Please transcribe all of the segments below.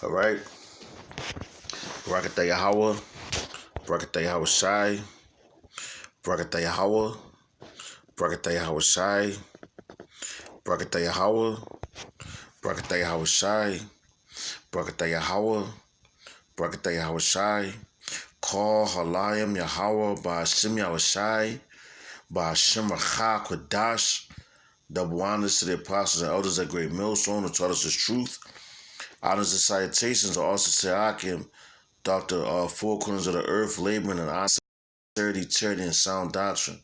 All right. Barakatah Yahweh. Barakatah Yahweh Shai. Barakatah Yahweh. Barakatah Yahweh Shai. Barakatah Yahweh. Barakatah Yahweh Shai. Barakatah Yahweh. Barakatah Yahweh Shai. Call Halayim Yahweh Ba'ashem Yahweh Shai. Ba'ashem Racha Kodash. Double honors to the apostles and elders at Great Millstone who taught us the truth. Honors and salutations are also to Akim, Dr. Four Corners of the Earth, laboring in sincerity, charity, and sound doctrine.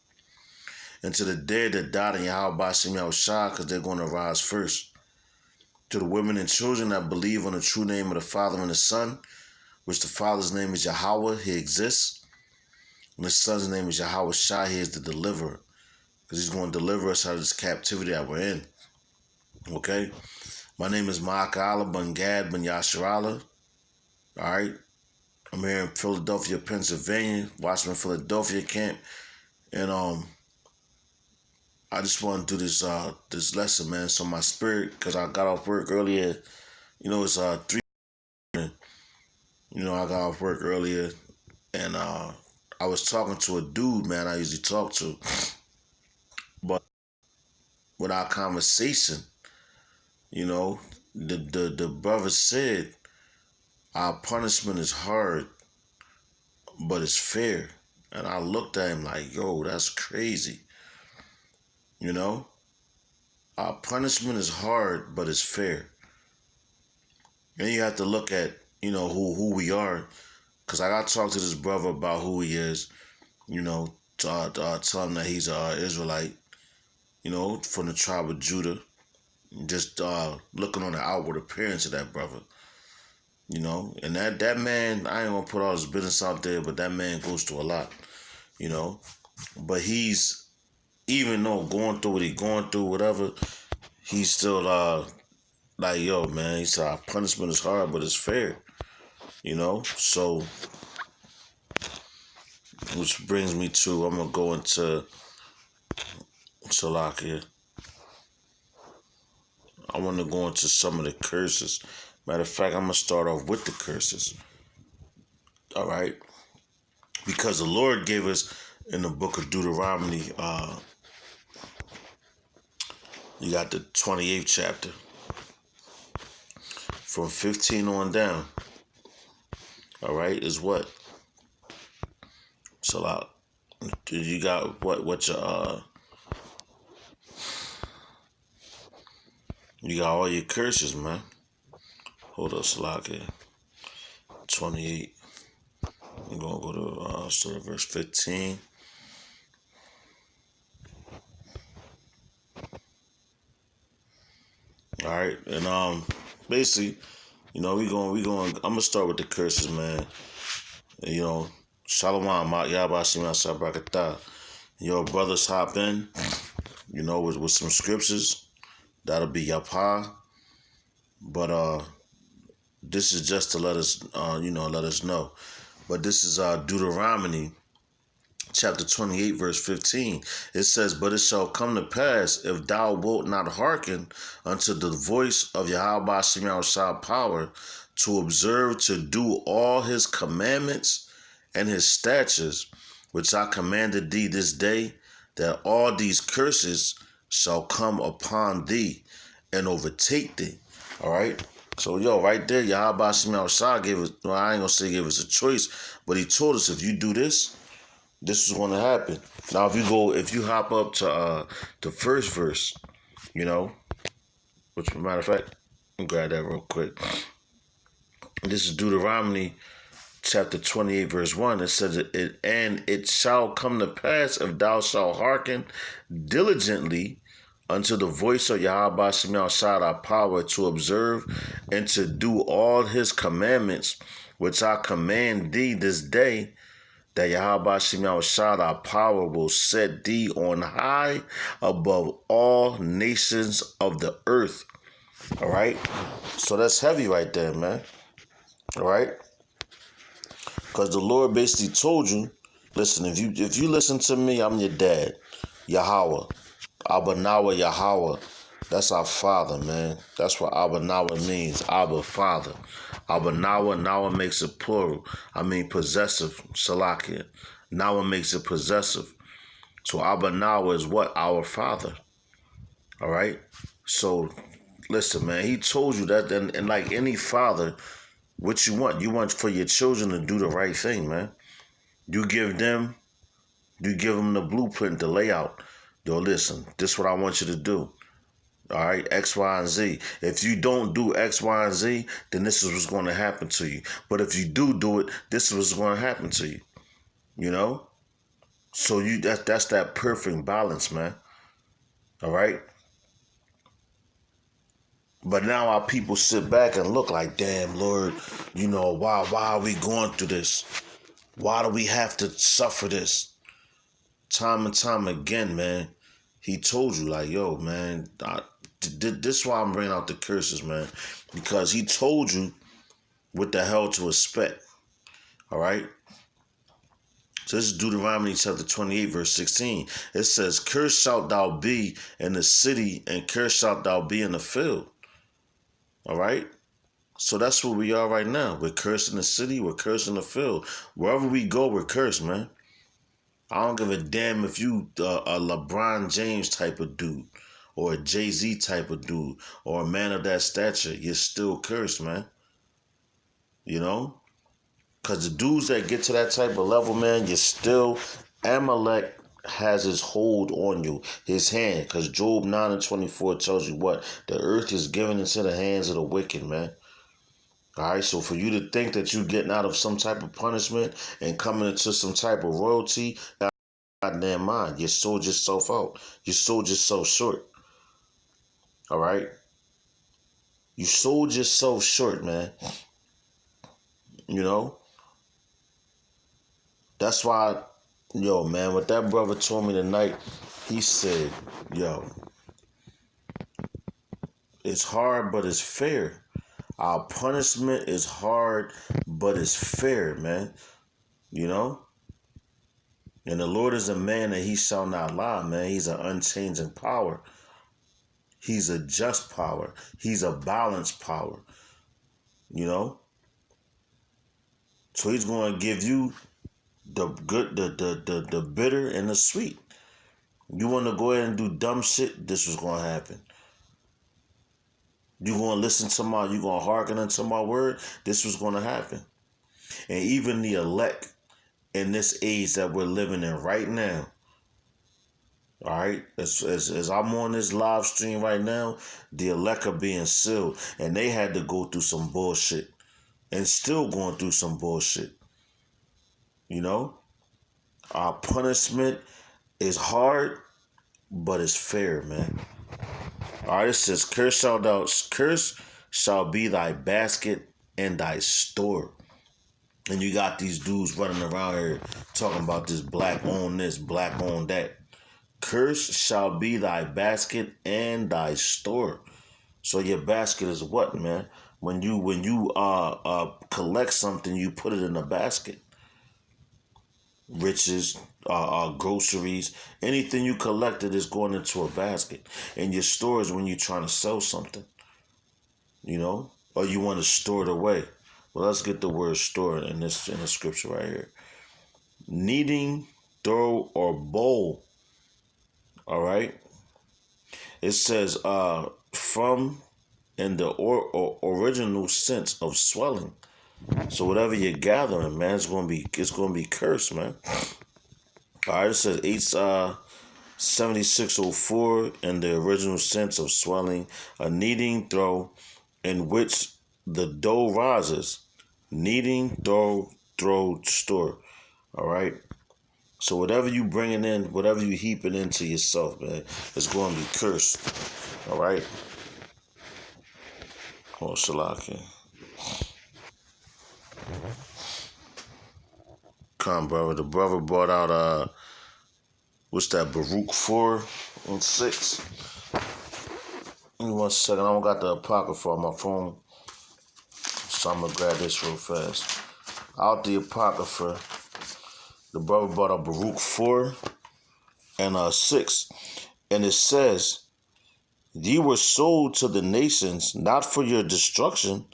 And to the dead that died in Yahweh Ba'ashem Yahweh Shai, because they're going to rise first. To the women and children that believe on the true name of the Father and the Son, which the Father's name is Yahweh, he exists. And the Son's name is Yahweh Shai, he is the deliverer. Because he's going to deliver us out of this captivity that we're in. Okay? My name is Ma'aka Allah Ben Gad Ben Yasharallah. All right? I'm here in Philadelphia, Pennsylvania, Watchman Philadelphia camp. And I just want to do this lesson, man. So my spirit, because I got off work earlier. It's 3. I got off work earlier, and I was talking to a dude, man, I usually talk to. But with our conversation, the brother said, our punishment is hard, but it's fair. And I looked at him like, yo, that's crazy. Our punishment is hard, but it's fair. And you have to look at, who we are. Because I got to talk to this brother about who he is, tell him that he's an Israelite, from the tribe of Judah. Just looking on the outward appearance of that brother. And that man, I ain't going to put all his business out there, but that man goes through a lot, But he's, even though going through what he's going through, whatever, he's still like, yo, man, he said, our punishment is hard, but it's fair, So, which brings me to, I'm going to go into Salakia. I want to go into some of the curses. Matter of fact, I'm going to start off with the curses. All right? Because the Lord gave us in the book of Deuteronomy, you got the 28th chapter, from 15 on down. All right, is what? So you got what your you got all your curses, man. Hold up, Salakia. 28. I'm gonna go to start at verse 15. All right, and basically, we going. I'm gonna start with the curses, man. Shalom, Yabashim Barakatah. Your brothers hop in, with some scriptures. That'll be Yapah. But this is just to let us know. But this is Deuteronomy chapter 28, verse 15. It says, but it shall come to pass, if thou wilt not hearken unto the voice of Yahweh Shemel Shah power, to observe to do all his commandments and his statutes, which I commanded thee this day, that all these curses shall come upon thee and overtake thee. All right? So, right there, Yahweh Shemel Shah gave us, well, I ain't going to say gave us a choice, but he told us, if you do this, this is going to happen. Now, if you hop up to the first verse, which, matter of fact, let me grab that real quick. This is Deuteronomy chapter 28, verse 1. It says, and it shall come to pass, if thou shalt hearken diligently unto the voice of Yahweh Shemel Shah thy power, to observe and to do all his commandments, which I command thee this day, that Yahweh Shemel Shah thy power will set thee on high above all nations of the earth. All right? So that's heavy right there, man. All right? Because the Lord basically told you, listen, if you listen to me, I'm your dad, Yahweh. Abanawa Yahweh. That's our Father, man. That's what Abba Nawa means. Abba, Father. Abba Nawa makes it plural. I mean possessive, Salakia. Nawa makes it possessive. So Abba Nawa is what? Our Father. All right? So, listen, man, he told you that, and like any father, what you want? You want for your children to do the right thing, man. You give them the blueprint, the layout. Yo, listen, this is what I want you to do. All right, X, Y, and Z. If you don't do X, Y, and Z, then this is what's going to happen to you. But if you do it, this is what's going to happen to you. You know? So that's that perfect balance, man. All right? But now our people sit back and look like, damn, Lord, why are we going through this? Why do we have to suffer this? Time and time again, man. He told you, like, yo, man, this is why I'm bringing out the curses, man. Because he told you what the hell to expect. All right? So this is Deuteronomy chapter 28, verse 16. It says, cursed shalt thou be in the city, and cursed shalt thou be in the field. All right? So that's where we are right now. We're cursed in the city, we're cursed in the field. Wherever we go, we're cursed, man. I don't give a damn if you a LeBron James type of dude, or a Jay-Z type of dude, or a man of that stature. You're still cursed, man. You know? Because the dudes that get to that type of level, man, you're still, Amalek has his hold on you, his hand. Because Job 9 and 24 tells you what? The earth is given into the hands of the wicked, man. All right, so for you to think that you're getting out of some type of punishment and coming into some type of royalty, goddamn mind, you sold yourself out. You sold yourself short. All right? You sold yourself short, man. You know? That's why, yo, man, what that brother told me tonight, he said, yo, it's hard, but it's fair. Our punishment is hard, but it's fair, man. You know? And the Lord is a man that he shall not lie, man. He's an unchanging power. He's a just power. He's a balanced power. You know? So he's going to give you the good, the bitter, and the sweet. You want to go ahead and do dumb shit, this was going to happen. You going to listen to you going to hearken unto my word, this was going to happen. And even the elect in this age that we're living in right now, all right, as I'm on this live stream right now, the elect are being sealed, and they had to go through some bullshit, and still going through some bullshit. You know, our punishment is hard, but it's fair, man. All right, it says, "Curse shall be thy basket and thy store." And you got these dudes running around here talking about this black on this, black on that. Curse shall be thy basket and thy store. So your basket is what, man? When you collect something, you put it in a basket. Riches, groceries, anything you collected is going into a basket. And your store is when you're trying to sell something, you know, or you want to store it away. Well, let's get the word store in the scripture right here. Kneading, throw, or bowl. All right. It says from in the original sense of swelling. So whatever you're gathering, man, it's gonna be cursed, man. All right, it says 7604 in the original sense of swelling, a kneading throw in which the dough rises. Kneading throw store. All right. So whatever you bringing in, whatever you heaping into yourself, man, it's going to be cursed. All right. Oh, Shalaki. Come, brother. The brother brought out what's that? Baruch 4 and 6. Give me 1 second. I don't got the Apocrypha on my phone, so I'm gonna grab this real fast. Out the Apocrypha, the brother brought out Baruch 4 and 6, and it says, Ye were sold to the nations, not for your destruction,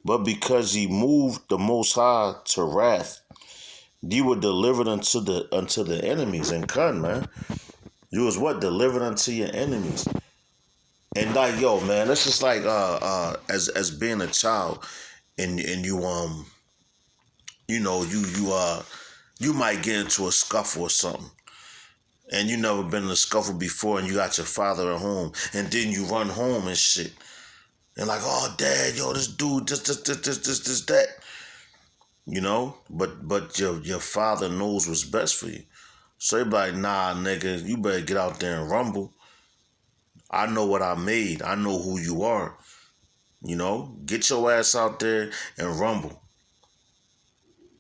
but because ye moved the Most High to wrath. Ye were delivered unto the enemies. And cut, man. You was what? Delivered unto your enemies. And like, yo, man, that's just like as being a child, and you you know, you might get into a scuffle or something. And you never been in a scuffle before, and you got your father at home, and then you run home and shit. And like, oh, dad, yo, this dude, this, that. You know? But your father knows what's best for you. So they be like, nah, nigga, you better get out there and rumble. I know what I made. I know who you are. You know? Get your ass out there and rumble.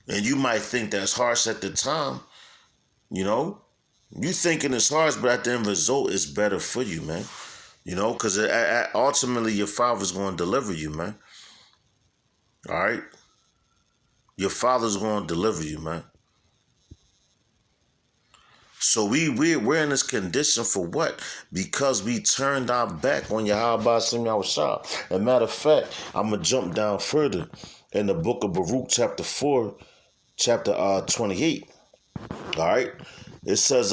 And you might think that's harsh at the time, you know? You thinking it's harsh, but at the end result, it's better for you, man. You know, because ultimately your father's going to deliver you, man. All right? Your father's going to deliver you, man. So we're in this condition for what? Because we turned our back on Yahweh Shem Yahushua. As a matter of fact, I'm going to jump down further in the book of Baruch, chapter 4, chapter 28. All right? It says,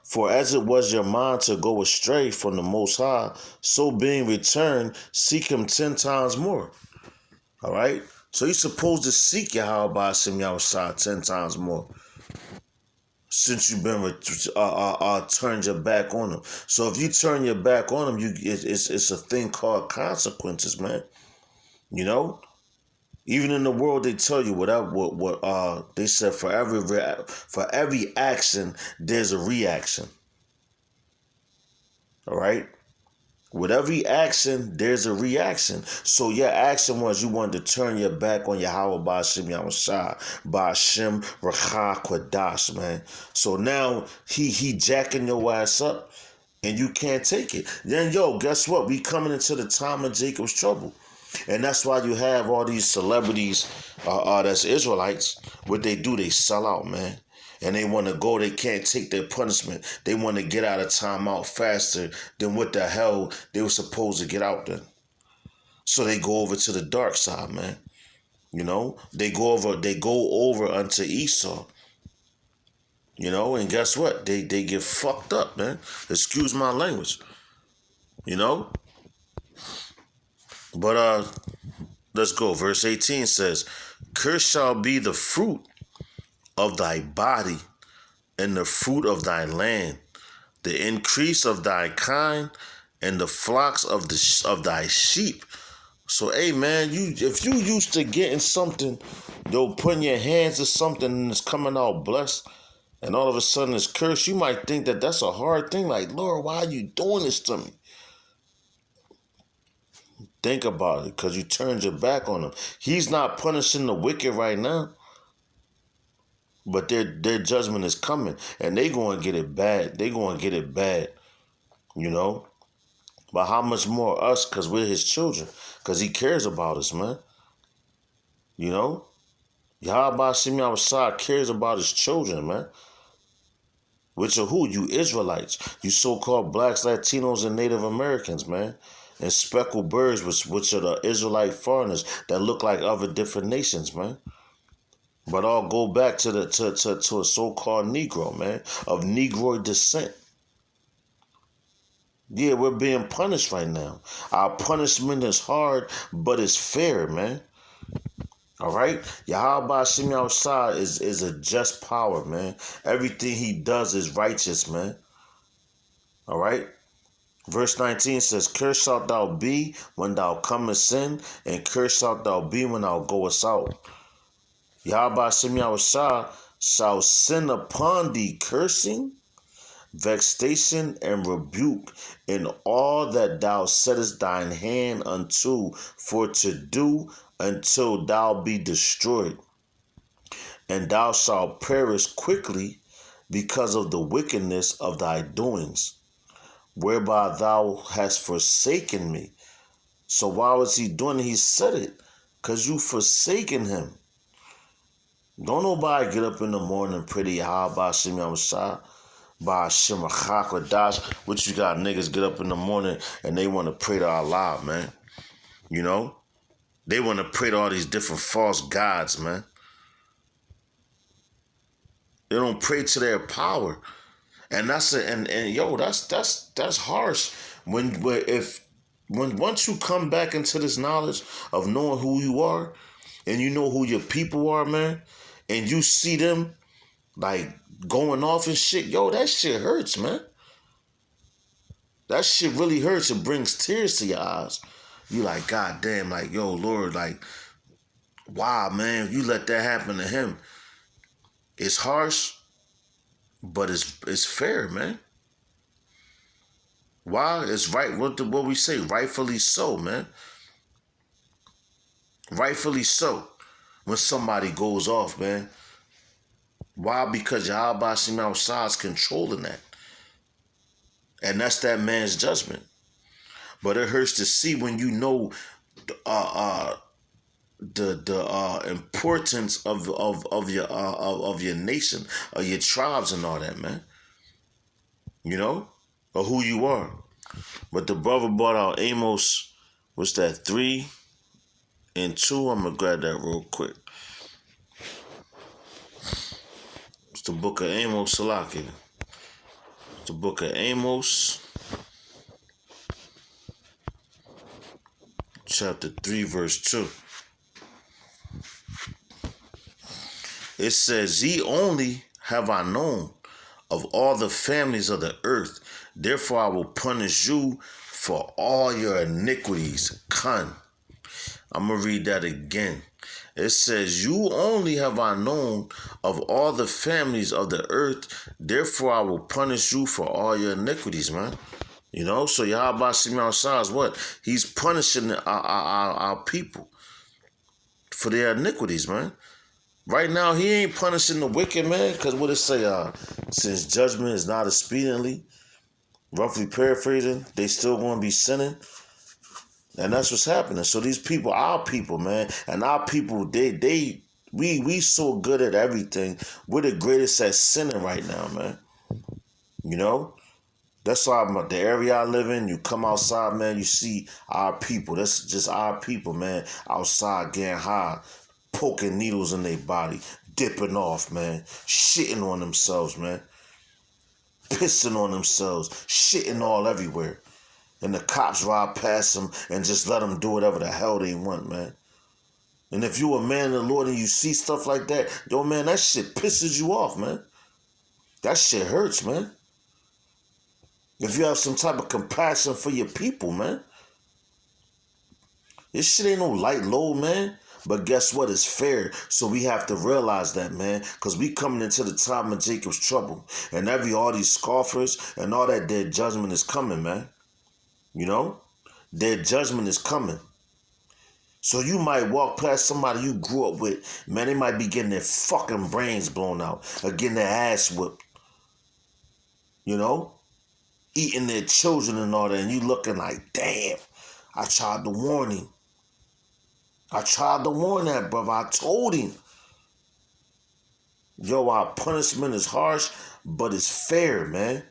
for as it was your mind to go astray from the Most High, so being returned, seek him 10 times more. All right? So you're supposed to seek Yahweh Hashem Yahushua 10 times more since you've been turned your back on him. So if you turn your back on him, it's a thing called consequences, man. You know? Even in the world, they tell you what they said for every action, there's a reaction. All right? With every action, there's a reaction. So your action was you wanted to turn your back on Yahweh Ba'ashem Yahushua, Ba'ashem Racha Kwadash, man. So now he jacking your ass up, and you can't take it. Then, yo, guess what? We coming into the time of Jacob's trouble. And that's why you have all these celebrities that's Israelites. What they do, they sell out, man. And they want to go, they can't take their punishment. They want to get out of timeout faster than what the hell they were supposed to get out then. So they go over to the dark side, man. You know, they go over unto Esau. You know, and guess what? They get fucked up, man. Excuse my language. You know? But let's go. Verse 18 says, cursed shall be the fruit of thy body and the fruit of thy land, the increase of thy kind and the flocks of thy sheep. So, hey, man, if you used to getting something, putting your hands to something and it's coming out blessed, and all of a sudden it's cursed, you might think that that's a hard thing. Like, Lord, why are you doing this to me? Think about it, because you turned your back on him. He's not punishing the wicked right now, but their judgment is coming, and they going to get it bad. They going to get it bad, you know? But how much more us, because we're his children, because he cares about us, man. You know? Yahweh Hashem Yahushua cares about his children, man. Which are who? You Israelites. You so-called blacks, Latinos, and Native Americans, man. And speckled birds, which are the Israelite foreigners that look like other different nations, man. But all go back to a so-called Negro, man, of Negroid descent. Yeah, we're being punished right now. Our punishment is hard, but it's fair, man. All right? Yahweh Hashem Yahushua is a just power, man. Everything he does is righteous, man. All right? Verse 19 says, cursed shalt thou be when thou comest in, and cursed shalt thou be when thou goest out. Yahweh Hashem Yahushua shall send upon thee cursing, vexation, and rebuke in all that thou settest thine hand unto for to do until thou be destroyed. And thou shalt perish quickly because of the wickedness of thy doings, whereby thou hast forsaken me. So why was he doing it? He said it because you forsaken him. Don't nobody get up in the morning pretty high about Shem Yahushua. By Shemachak Dash, which you got niggas get up in the morning and they want to pray to Allah, man. You know? They want to pray to all these different false gods, man. They don't pray to their power. And that's it. And yo, that's harsh. When once you come back into this knowledge of knowing who you are, and you know who your people are, man, and you see them like going off and shit, yo, that shit hurts, man. That shit really hurts. It brings tears to your eyes. You like, God damn, like, yo, Lord, like, wow, man, you let that happen to him. It's harsh, but it's fair, man. Why? It's right. What we say? Rightfully so, man. Rightfully so. When somebody goes off, man. Why? Because Yahweh Shim outside is controlling that. And that's that man's judgment. But it hurts to see when you know the importance of your nation, of your tribes and all that, man. You know? Or who you are. But the brother brought out Amos, what's that, 3 and 2? I'm going to grab that real quick. It's the book of Amos, Salaki. It's the book of Amos, chapter 3, verse 2. It says, Ye only have I known of all the families of the earth. Therefore I will punish you for all your iniquities. Khan. I'm going to read that again. It says, You only have I known of all the families of the earth. Therefore I will punish you for all your iniquities, man. You know, so Yahweh Shimon Shah is what? He's punishing our people for their iniquities, man. Right now, he ain't punishing the wicked, man, because what it say, since judgment is not expediently, roughly paraphrasing, they still going to be sinning. And that's what's happening. So these people, our people, man, and our people, we so good at everything. We're the greatest at sinning right now, man. You know? That's why the area I live in, you come outside, man, you see our people. That's just our people, man, outside getting high, poking needles in their body, dipping off, man, shitting on themselves, man, pissing on themselves, shitting all everywhere. And the cops ride past them and just let them do whatever the hell they want, man. And if you a man of the Lord and you see stuff like that, yo, man, that shit pisses you off, man. That shit hurts, man. If you have some type of compassion for your people, man. This shit ain't no light load, man. But guess what? It's fair. So we have to realize that, man. Because we coming into the time of Jacob's trouble. And all these scoffers and all that, their judgment is coming, man. You know? Their judgment is coming. So you might walk past somebody you grew up with. Man, they might be getting their fucking brains blown out. Or getting their ass whipped. You know? Eating their children and all that. And you looking like, damn. I tried to warn him. I tried to warn that brother. I told him. Yo, our punishment is harsh, but it's fair, man.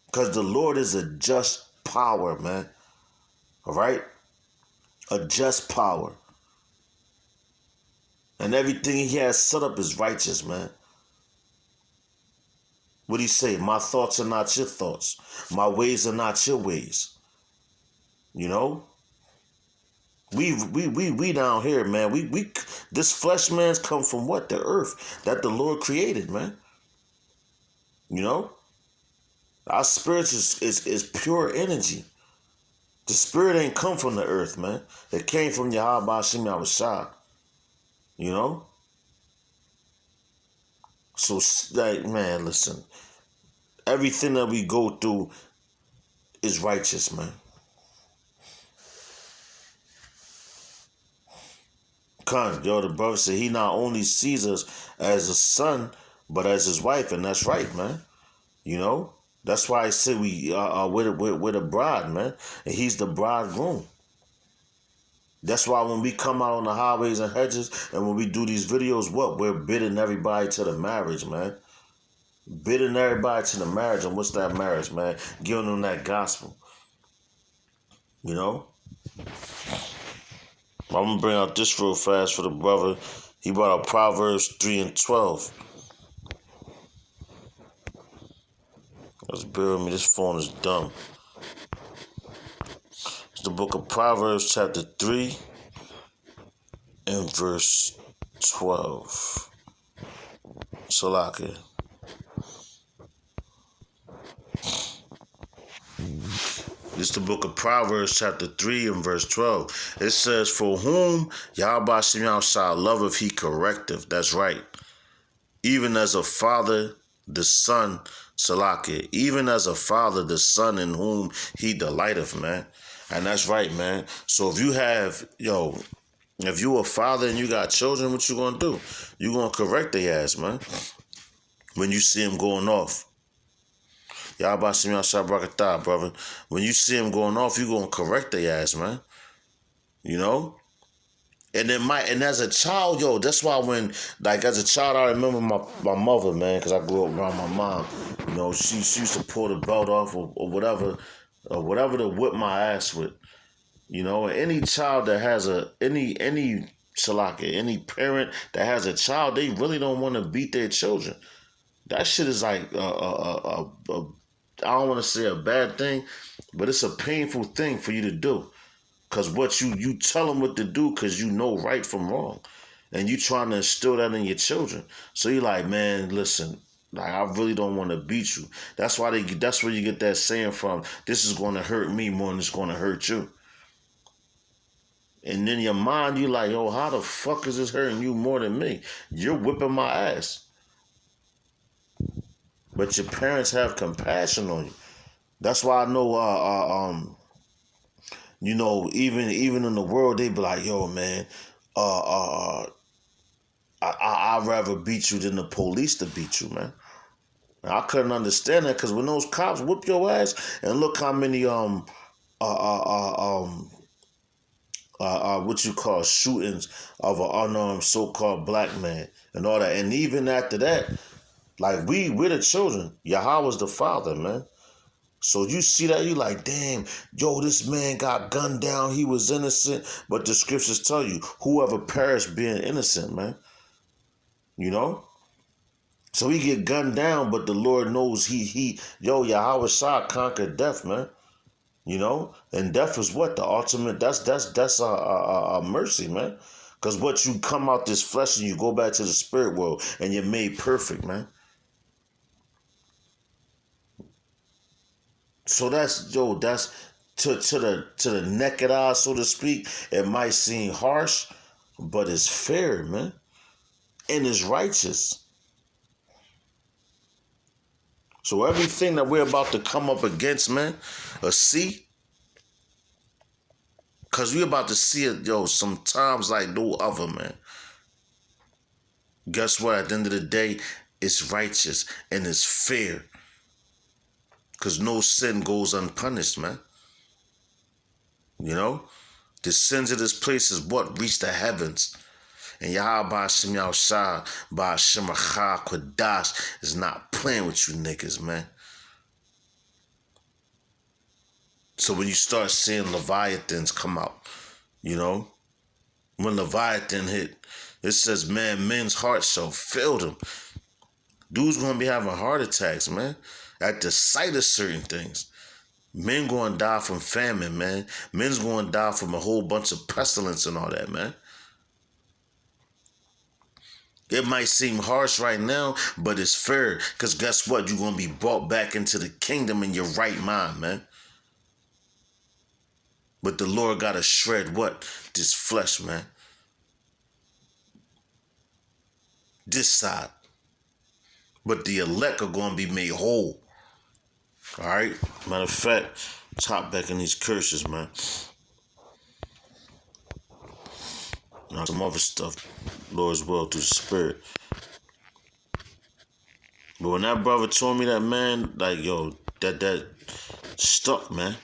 Because the Lord is a just power, man. All right? A just power. And everything he has set up is righteous, man. What do you say? My thoughts are not your thoughts. My ways are not your ways. You know? We down here, man. We this flesh man's come from what? The earth that the Lord created, man. You know? Our spirit is pure energy. The spirit ain't come from the earth, man. It came from Yahweh Shem Yahushua. You know? So, like, man, listen. Everything that we go through is righteous, man. Yo, the brother said he not only sees us as a son, but as his wife, and that's right, man. You know, that's why I said we are with a bride, man, and he's the bridegroom. That's why when we come out on the highways and hedges, and when we do these videos, what we're bidding everybody to the marriage, man. bidding everybody to the marriage. And what's that marriage, man? Giving them that gospel. You know? I'm going to bring out this real fast for the brother. He brought out Proverbs 3:12. Let's bear with me. This phone is dumb. It's the book of Proverbs chapter 3 and verse 12. Salaki. This is the book of Proverbs chapter 3 and verse 12. It says, for whom Yahweh Shem Yahshua loveth, he correcteth. That's right. Even as a father, the son, Salaki. Even as a father, the son in whom he delighteth, man. And that's right, man. So if you have, if you a father and you got children, what you gonna do? You gonna correct their ass, man. When you see them going off. Yahweh Shem Yahshua Barakatah, brother. When you see them going off, you gonna correct their ass, man. You know? And as a child, that's why as a child, I remember my mother, man, because I grew up around my mom. She used to pull the belt off or whatever to whip my ass with. Any child that has any shalaka, any parent that has a child, they really don't want to beat their children. That shit is like I don't want to say a bad thing, but it's a painful thing for you to do. Because what you tell them what to do because you know right from wrong. And you trying to instill that in your children. So you're like, man, listen, like I really don't want to beat you. That's where you get that saying from, this is going to hurt me more than it's going to hurt you. And in your mind, you like, yo, how the fuck is this hurting you more than me? You're whipping my ass. But your parents have compassion on you. That's why I know, even in the world, they be like, yo, man, I'd rather beat you than the police to beat you, man. I couldn't understand that because when those cops whip your ass, and look how many what you call shootings of an unarmed so-called black man and all that, and even after that, like we're the children. Yahweh's the father, man. So you see that, you like, damn, this man got gunned down. He was innocent, but the scriptures tell you, whoever perished being innocent, man. So he get gunned down, but the Lord knows Yahweh Shah conquered death, man. And death is what? The ultimate, that's a mercy, man. Because what you come out this flesh and you go back to the spirit world and you're made perfect, man. So that's to the naked eye, so to speak, it might seem harsh, but it's fair, man. And it's righteous. So everything that we're about to come up against, man, because we're about to see it, sometimes like no other, man. Guess what? At the end of the day, it's righteous and it's fair. Because no sin goes unpunished, man. The sins of this place is what reach the heavens. And Yahweh Shem Yahshua, Ba'ashem Achah Kodash is not playing with you niggas, man. So when you start seeing Leviathans come out, when Leviathan hit, it says, man, men's hearts shall fail them. Dudes gonna be having heart attacks, man, at the sight of certain things. Men gonna die from famine, man. Men's gonna die from a whole bunch of pestilence and all that, man. It might seem harsh right now, but it's fair. Because guess what? You're going to be brought back into the kingdom in your right mind, man. But the Lord got to shred what? This flesh, man. This side. But the elect are going to be made whole. All right? Matter of fact, top back in these curses, man. Now, some other stuff, Lord's will through the Spirit. But when that brother told me that, man, like, that stuck, man.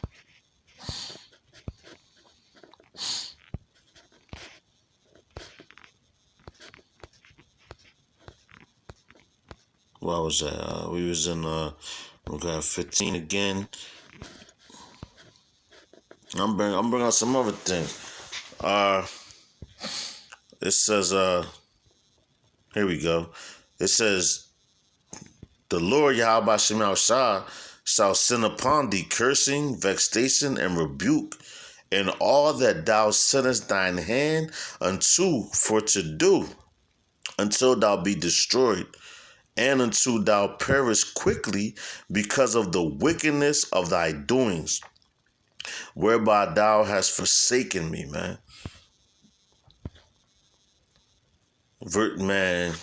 Where was that? We was in we got 15 again. I'm bringing out some other things. It says here we go. It says the Lord Yahweh Shem Shah shall send upon thee cursing, vexation, and rebuke, and all that thou sendest thine hand unto for to do, until thou be destroyed, and until thou perish quickly because of the wickedness of thy doings, whereby thou hast forsaken me, man. Man,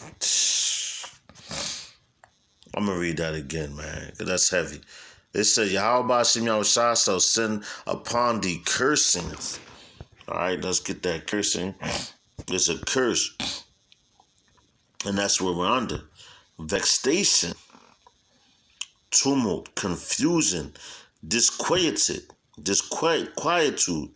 I'm gonna read that again, man, because that's heavy. It says, Yahweh Shem Yahushua shall send upon thee cursings. All right, let's get that cursing. It's a curse, and that's what we're under. Vexation, tumult, confusion, disquietude, discomforture,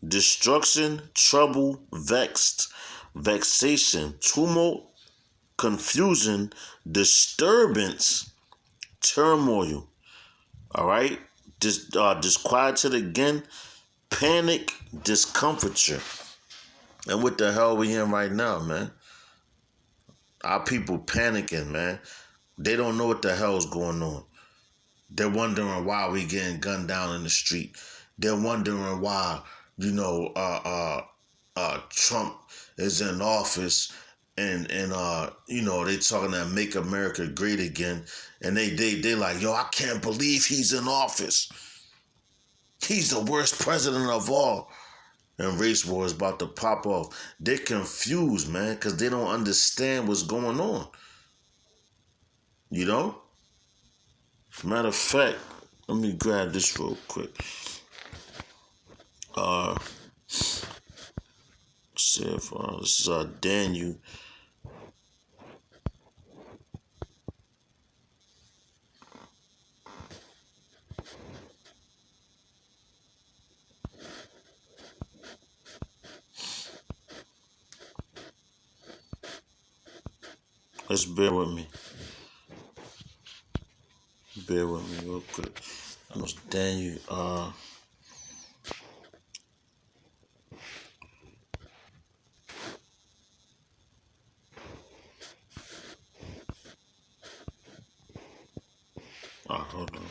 destruction, trouble, vexed, vexation, tumult, confusion, disturbance, turmoil. All right, disquietude again, panic, discomfiture. And what the hell we in right now, man? Our people panicking, man. They don't know what the hell's going on. They're wondering why we getting gunned down in the street. They're wondering why, Trump is in office and they talking that make America great again. And they like, yo, I can't believe he's in office. He's the worst president of all. And race war is about to pop off. They're confused, man, because they don't understand what's going on. You know? Matter of fact, let me grab this real quick. See if this is Daniel. Let's bear with me. Bear with me real quick. It's Daniel. Hold on.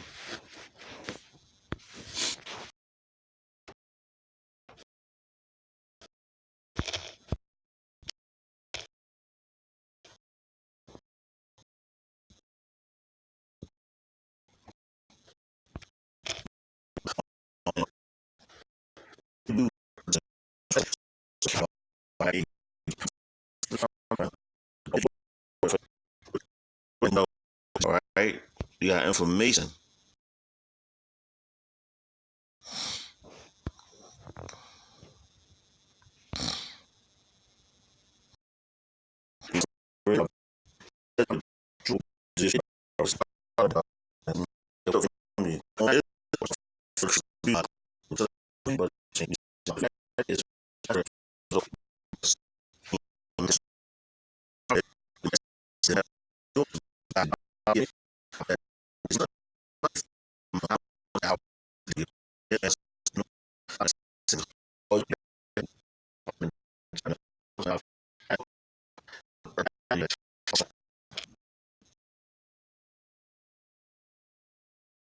All right. You got information.